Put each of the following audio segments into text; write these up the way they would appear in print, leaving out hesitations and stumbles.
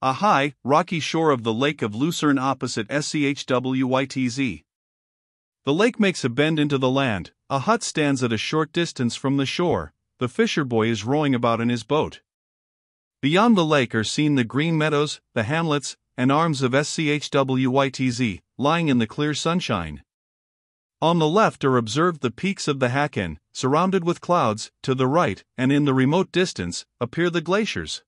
a high, rocky shore of the Lake of Lucerne opposite Schwytz. The lake makes a bend into the land, a hut stands at a short distance from the shore, the fisher boy is rowing about in his boat. Beyond the lake are seen the green meadows, the hamlets, and arms of Schwytz, lying in the clear sunshine. On the left are observed the peaks of the Hacken, surrounded with clouds, to the right, and in the remote distance, appear the glaciers.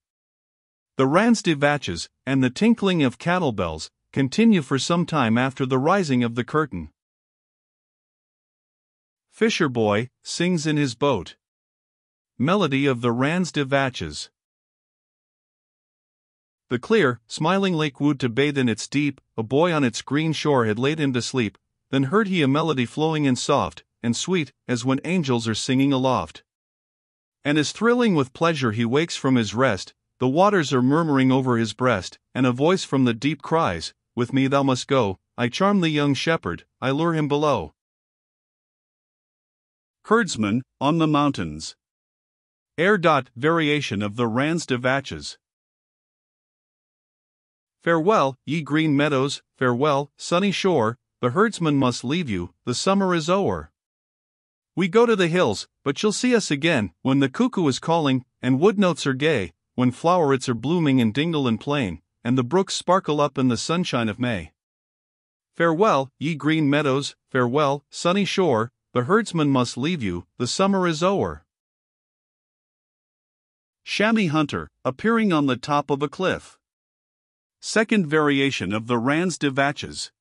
The Randsdivatches, and the tinkling of cattle bells, continue for some time after the rising of the curtain. Fisher boy sings in his boat. Melody of the Randsdivatches. The clear, smiling lake wooed to bathe in its deep, a boy on its green shore had laid him to sleep, then heard he a melody flowing and soft, and sweet, as when angels are singing aloft. And as thrilling with pleasure he wakes from his rest, the waters are murmuring over his breast, and a voice from the deep cries, "With me thou must go, I charm the young shepherd, I lure him below." Herdsman, on the mountains. Variation of the Randsdivatches. Farewell, ye green meadows, farewell, sunny shore, the herdsman must leave you, the summer is o'er. We go to the hills, but you'll see us again, when the cuckoo is calling, and wood notes are gay, when flowerets are blooming in dingle and plain, and the brooks sparkle up in the sunshine of May. Farewell, ye green meadows, farewell, sunny shore, the herdsman must leave you, the summer is o'er. Chamois hunter, appearing on the top of a cliff. Second variation of the Randsdivatches.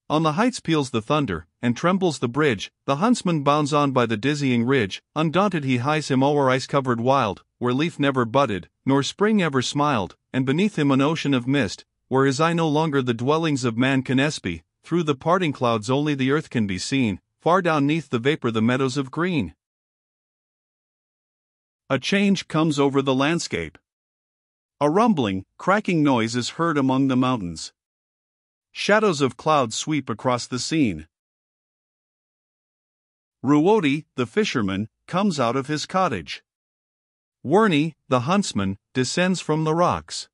On the heights peals the thunder, and trembles the bridge, the huntsman bounds on by the dizzying ridge, undaunted he hies him o'er ice-covered wild, where leaf never budded, nor spring ever smiled, and beneath him an ocean of mist, where his eye no longer the dwellings of man can espy, through the parting clouds only the earth can be seen, far down neath the vapor the meadows of green. A change comes over the landscape. A rumbling, cracking noise is heard among the mountains. Shadows of clouds sweep across the scene. Ruodi, the fisherman, comes out of his cottage. Werni, the huntsman, descends from the rocks.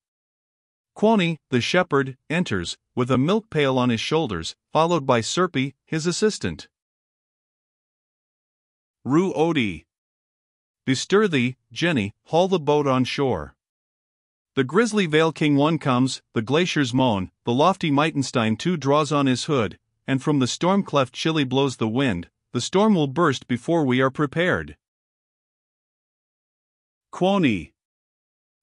Quoni, the shepherd, enters, with a milk pail on his shoulders, followed by Serpi, his assistant. Ruodi. Bestir thee, Jenny, haul the boat on shore. The grizzly Vale King one comes, the glaciers moan, the lofty Mitenstein too draws on his hood, and from the storm-cleft chilly blows the wind, the storm will burst before we are prepared. Quoni.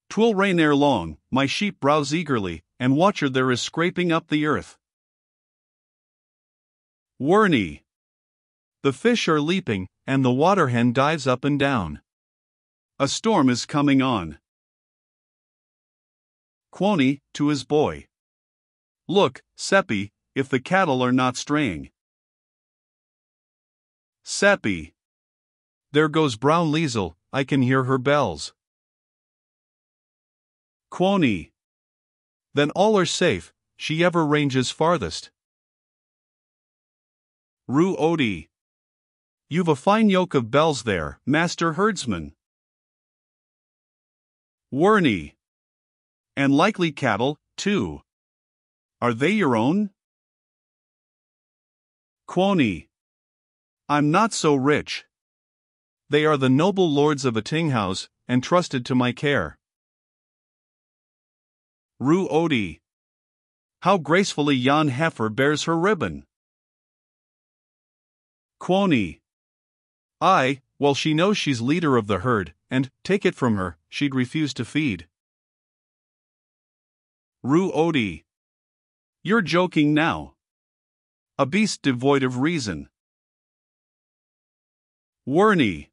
'Twill rain ere long, my sheep browse eagerly, and watcher there is scraping up the earth. Werni. The fish are leaping, and the water-hen dives up and down. A storm is coming on. Quoni, to his boy. Look, Seppi, if the cattle are not straying. Seppi. There goes brown Liesel, I can hear her bells. Quoni. Then all are safe, she ever ranges farthest. Ruodi. You've a fine yoke of bells there, master herdsman. Werni. And likely cattle, too. Are they your own? Quoni. I'm not so rich. They are the noble lords of a Tinghouse, and trusted to my care. Ruodi. How gracefully yon heifer bears her ribbon. Quoni. Aye, well she knows she's leader of the herd, and, take it from her, she'd refuse to feed. Ruodi. You're joking now. A beast devoid of reason. Werni.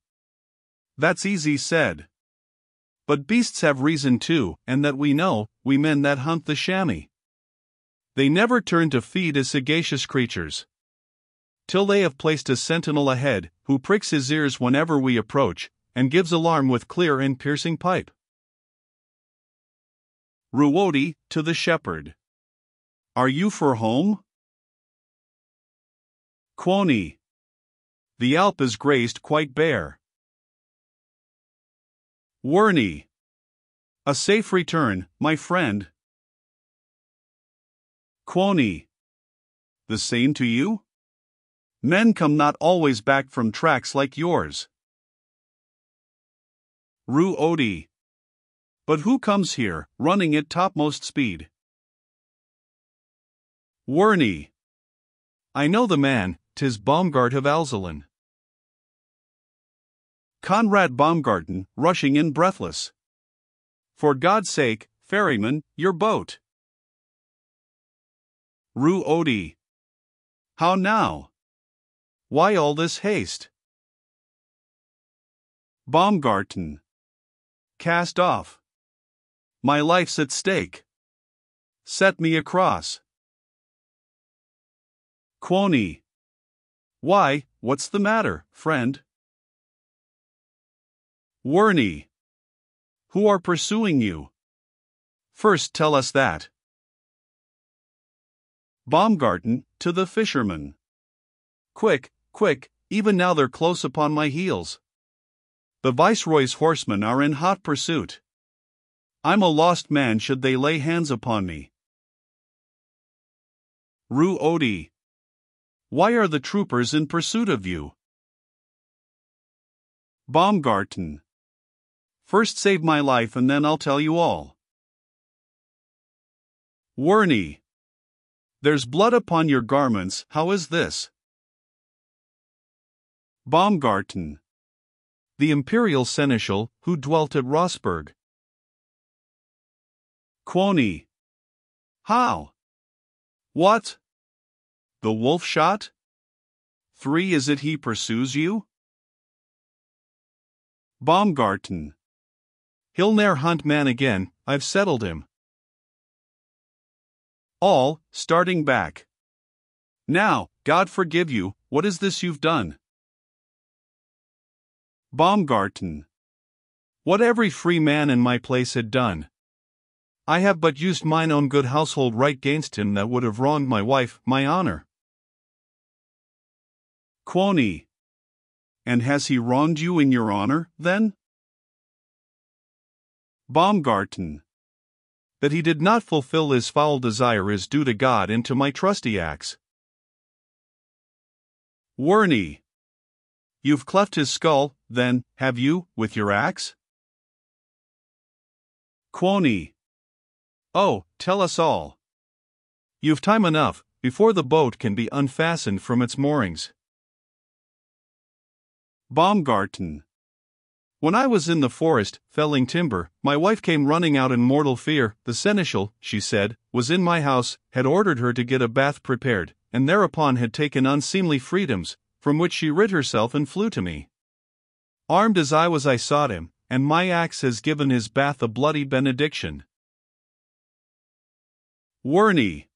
That's easy said. But beasts have reason too, and that we know, we men that hunt the chamois. They never turn to feed as sagacious creatures. Till they have placed a sentinel ahead, who pricks his ears whenever we approach, and gives alarm with clear and piercing pipe. Ruodi, to the shepherd. Are you for home? Quoni. The Alp is grazed quite bare. Werni. A safe return, my friend. Quoni. The same to you? Men come not always back from tracks like yours. Ru Odi. But who comes here, running at topmost speed? Werni. I know the man, 'tis Baumgart of Alzelen. Conrad Baumgarten, rushing in breathless. For God's sake, ferryman, your boat. Ru Odi. How now? Why all this haste? Baumgarten. Cast off. My life's at stake. Set me across. Quoni. Why, what's the matter, friend? Werni. Who are pursuing you? First tell us that. Baumgarten, to the fisherman. Quick, quick, even now they're close upon my heels. The Viceroy's horsemen are in hot pursuit. I'm a lost man should they lay hands upon me. Ru Odi. Why are the troopers in pursuit of you? Baumgarten. First save my life and then I'll tell you all. Werni. There's blood upon your garments, how is this? Baumgarten. The imperial seneschal, who dwelt at Rossburg. Quoni. How? What? The wolf shot? 3 is it he pursues you? Baumgarten. He'll ne'er hunt man again, I've settled him. All, starting back. Now, God forgive you, what is this you've done? Baumgarten. What every free man in my place had done. I have but used mine own good household right gainst him that would have wronged my wife, my honor. Quoni. And has he wronged you in your honor, then? Baumgarten. That he did not fulfill his foul desire is due to God and to my trusty axe. Werni. You've cleft his skull, then, have you, with your axe? Quoni. Oh, tell us all. You've time enough, before the boat can be unfastened from its moorings. Baumgarten. When I was in the forest, felling timber, my wife came running out in mortal fear. The seneschal, she said, was in my house, had ordered her to get a bath prepared, and thereupon had taken unseemly freedoms, from which she rid herself and flew to me. Armed as I was I sought him, and my axe has given his bath a bloody benediction. Werni.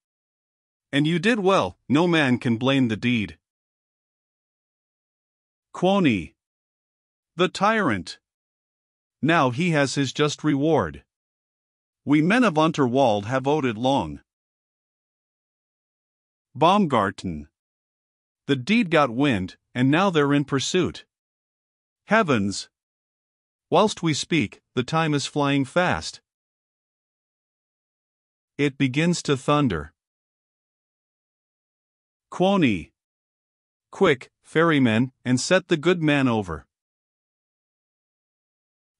And you did well, no man can blame the deed. Quoni. The tyrant. Now he has his just reward. We men of Unterwald have owed it long. Baumgarten. The deed got wind, and now they're in pursuit. Heavens! Whilst we speak, the time is flying fast. It begins to thunder. Quoni. Quick, ferrymen, and set the good man over.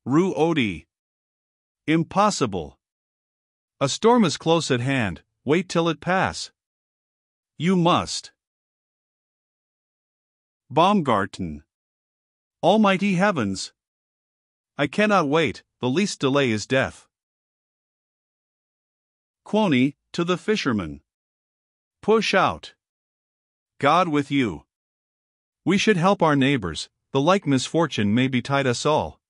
Ru Odi. Impossible. A storm is close at hand, wait till it pass. You must. Baumgarten. Almighty heavens! I cannot wait, the least delay is death. Quoni, to the fisherman. Push out. God with you. We should help our neighbors, the like misfortune may betide us all.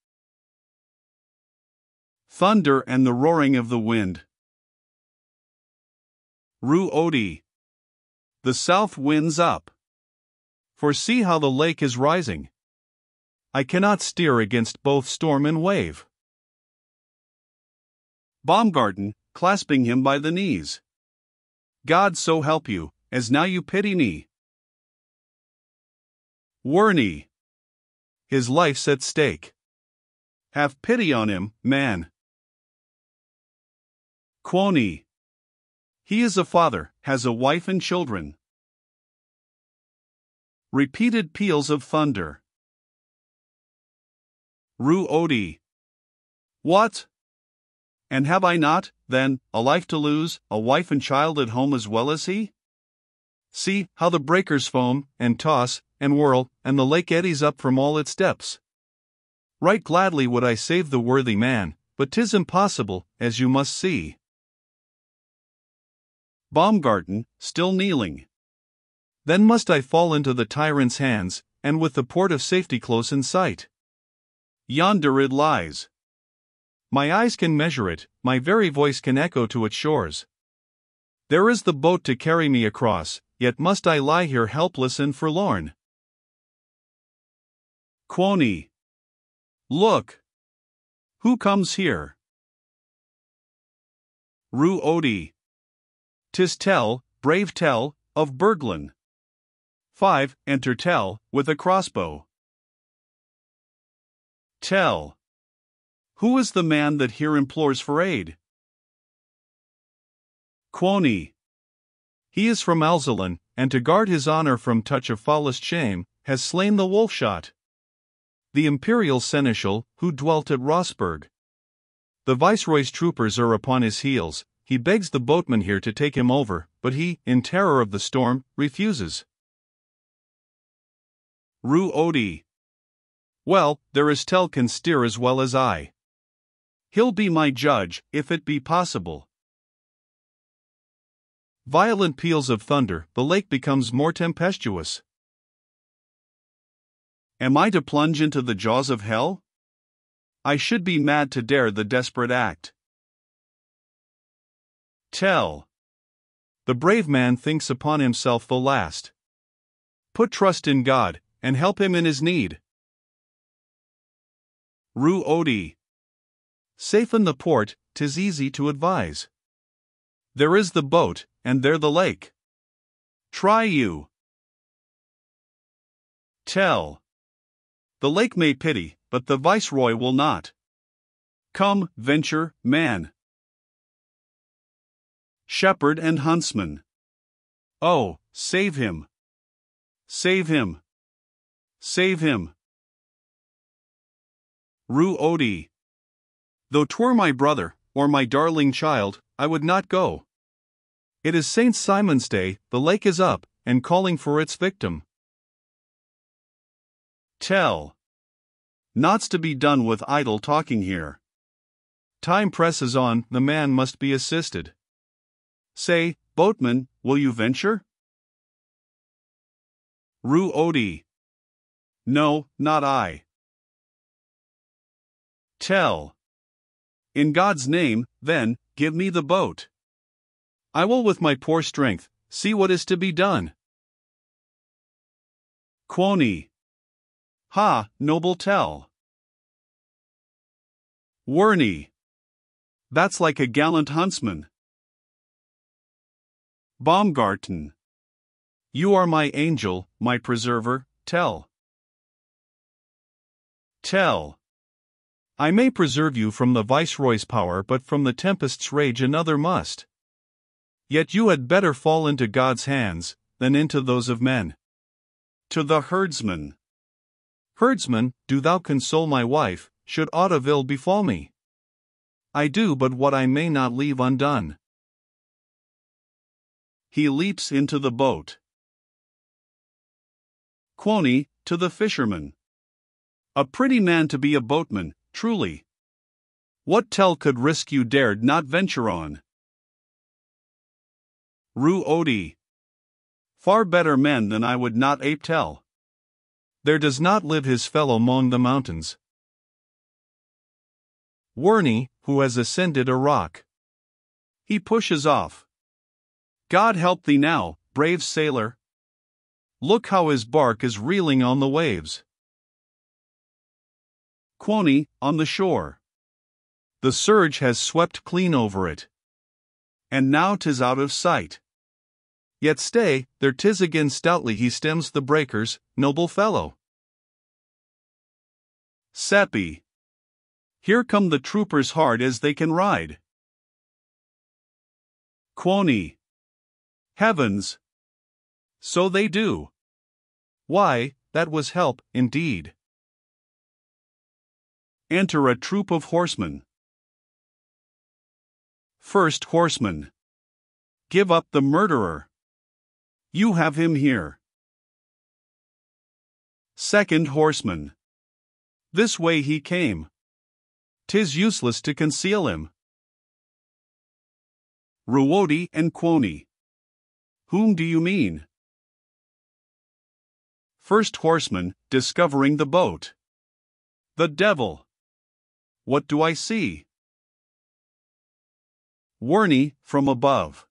Thunder and the roaring of the wind. Ru Odi. The south wind's up. For see how the lake is rising. I cannot steer against both storm and wave. Baumgarten, clasping him by the knees. God so help you, as now you pity me. Werni. His life's at stake. Have pity on him, man. Quony. He is a father, has a wife and children. Repeated peals of thunder. Ru odi. What? And have I not, then, a life to lose, a wife and child at home as well as he? See, how the breakers foam, and toss, and whirl, and the lake eddies up from all its depths. Right gladly would I save the worthy man, but 'tis impossible, as you must see. Baumgarten, still kneeling. Then must I fall into the tyrant's hands, and with the port of safety close in sight. Yonder it lies. My eyes can measure it, my very voice can echo to its shores. There is the boat to carry me across, yet must I lie here helpless and forlorn. Quony. Look! Who comes here? Ru odi. 'Tis Tell, brave Tell, of Berglund. 5. Enter Tell, with a crossbow. Tell. Who is the man that here implores for aid? Quony. He is from Alzalan, and to guard his honor from touch of foulest shame, has slain the wolf-shot. The imperial seneschal, who dwelt at Rossburg. The viceroy's troopers are upon his heels. He begs the boatman here to take him over, but he, in terror of the storm, refuses. Ru odi. Well, there is Tell can steer as well as I. He'll be my judge, if it be possible. Violent peals of thunder, the lake becomes more tempestuous. Am I to plunge into the jaws of hell? I should be mad to dare the desperate act. Tell. The brave man thinks upon himself the last. Put trust in God, and help him in his need. Ru odi. Safe in the port, 'tis easy to advise. There is the boat, and there the lake. Try you. Tell. The lake may pity, but the viceroy will not. Come, venture, man. Shepherd and huntsman. Oh, save him. Save him. Save him. Ru odi. Though 'twere my brother, or my darling child, I would not go. It is St. Simon's Day, the lake is up, and calling for its victim. Tell. Naught's to be done with idle talking here. Time presses on, the man must be assisted. Say, boatman, will you venture? Ru odi. No, not I. Tell. In God's name, then, give me the boat. I will with my poor strength, see what is to be done. Quony. Ha, noble Tell. Werney. That's like a gallant huntsman. Baumgarten. You are my angel, my preserver, Tell. Tell. I may preserve you from the viceroy's power, but from the tempest's rage another must. Yet you had better fall into God's hands, than into those of men. To the herdsman. Herdsman, do thou console my wife, should aught of ill befall me. I do but what I may not leave undone. He leaps into the boat. Quony, to the fisherman. A pretty man to be a boatman, truly. What Tell could risk you dared not venture on. Ru odi. Far better men than I would not ape Tell. There does not live his fellow mong the mountains. Werney, who has ascended a rock. He pushes off. God help thee now, brave sailor. Look how his bark is reeling on the waves. Quony, on the shore. The surge has swept clean over it. And now 'tis out of sight. Yet stay, there 'tis again stoutly he stems the breakers, noble fellow. Seppi. Here come the troopers hard as they can ride. Quoni. Heavens! So they do. Why, that was help, indeed. Enter a troop of horsemen. First horseman. Give up the murderer. You have him here. Second horseman. This way he came. 'Tis useless to conceal him. Ruodi and Quoni. Whom do you mean? First horseman, discovering the boat. The devil. What do I see? Warney, from above.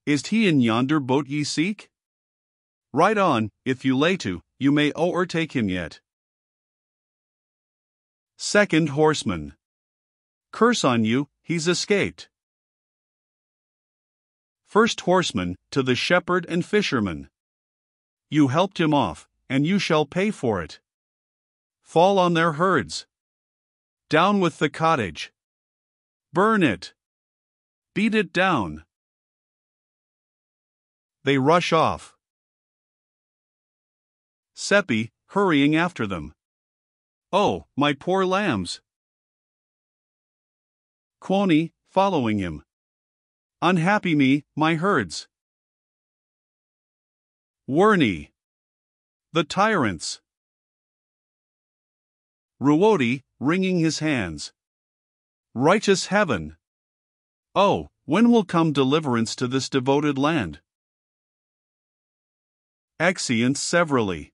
Is he in yonder boat ye seek? Ride on, if you lay to, you may o'ertake him yet. Second horseman. Curse on you, he's escaped. First horseman, to the shepherd and fisherman. You helped him off, and you shall pay for it. Fall on their herds. Down with the cottage. Burn it. Beat it down. They rush off. Seppi, hurrying after them. Oh, my poor lambs! Quoni, following him. Unhappy me, my herds! Werney. The tyrants! Ruodi, wringing his hands. Righteous heaven! Oh, when will come deliverance to this devoted land? Exeunt severally.